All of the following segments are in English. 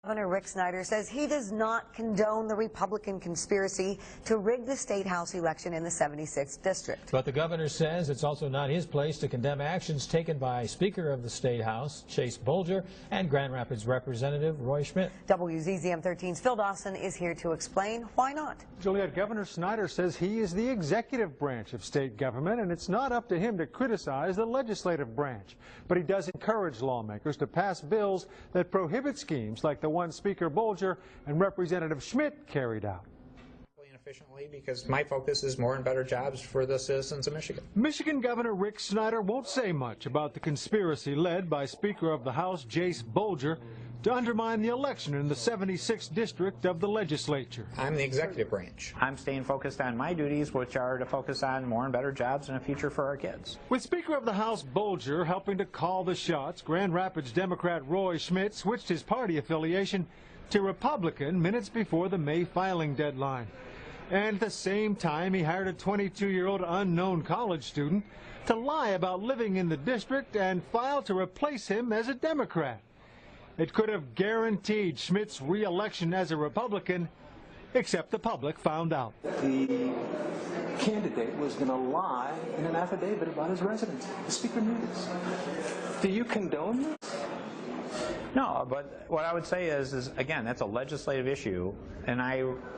Governor Rick Snyder says he does not condone the Republican conspiracy to rig the state house election in the 76th district. But the governor says it's also not his place to condemn actions taken by Speaker of the State House, Chase Bolger, and Grand Rapids Representative Roy Schmidt. WZZM 13's Phil Dawson is here to explain why not. Juliet, Governor Snyder says he is the executive branch of state government, and it's not up to him to criticize the legislative branch. But he does encourage lawmakers to pass bills that prohibit schemes like the one Speaker Bolger and Representative Schmidt carried out. Efficiently, because my focus is more and better jobs for the citizens of Michigan. Michigan Governor Rick Snyder won't say much about the conspiracy led by Speaker of the House Chase Bolger to undermine the election in the 76th district of the legislature. I'm the executive branch. I'm staying focused on my duties, which are to focus on more and better jobs and a future for our kids. With Speaker of the House Bolger helping to call the shots, Grand Rapids Democrat Roy Schmidt switched his party affiliation to Republican minutes before the May filing deadline. And at the same time, he hired a 22-year-old unknown college student to lie about living in the district and file to replace him as a Democrat. It could have guaranteed Schmidt's re-election as a Republican, except the public found out. The candidate was going to lie in an affidavit about his residence. The Speaker knew this. Do you condone this? No, but what I would say is again, that's a legislative issue, and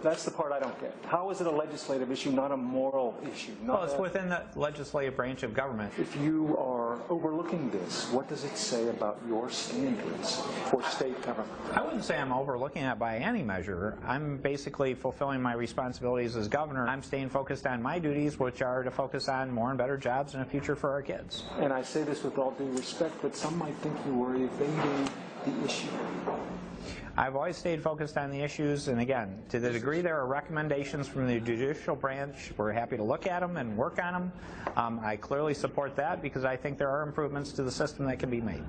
That's the part I don't get. How is it a legislative issue, not a moral issue? Well, it's within the legislative branch of government. If you are overlooking this, what does it say about your standards for state government? I wouldn't say I'm overlooking that by any measure. I'm basically fulfilling my responsibilities as governor. I'm staying focused on my duties, which are to focus on more and better jobs and a future for our kids. And I say this with all due respect, but some might think you were evading the issue. I've always stayed focused on the issues, and again, to the degree there are recommendations from the judicial branch, we're happy to look at them and work on them. I clearly support that because I think there are improvements to the system that can be made.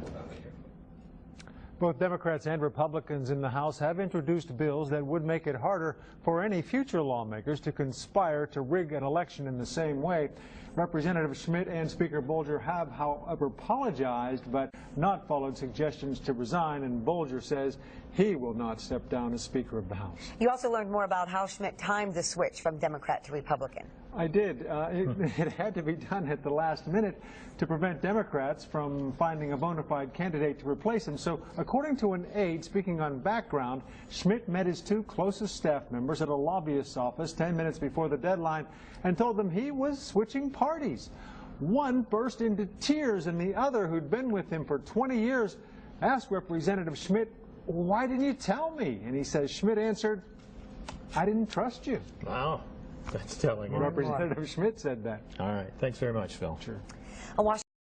Both Democrats and Republicans in the House have introduced bills that would make it harder for any future lawmakers to conspire to rig an election in the same way. Representative Schmidt and Speaker Bolger have, however, apologized but not followed suggestions to resign, and Bolger says he will not step down as Speaker of the House. You also learned more about how Schmidt timed the switch from Democrat to Republican. I did. It had to be done at the last minute to prevent Democrats from finding a bona fide candidate to replace him. So, according to an aide speaking on background, Schmidt met his two closest staff members at a lobbyist's office 10 minutes before the deadline and told them he was switching parties. One burst into tears, and the other, who'd been with him for 20 years, asked Representative Schmidt, "Why didn't you tell me?" And he says Schmidt answered, "I didn't trust you." Wow. That's telling. Representative Schmidt said that. All right. Thanks very much, Phil. Sure. A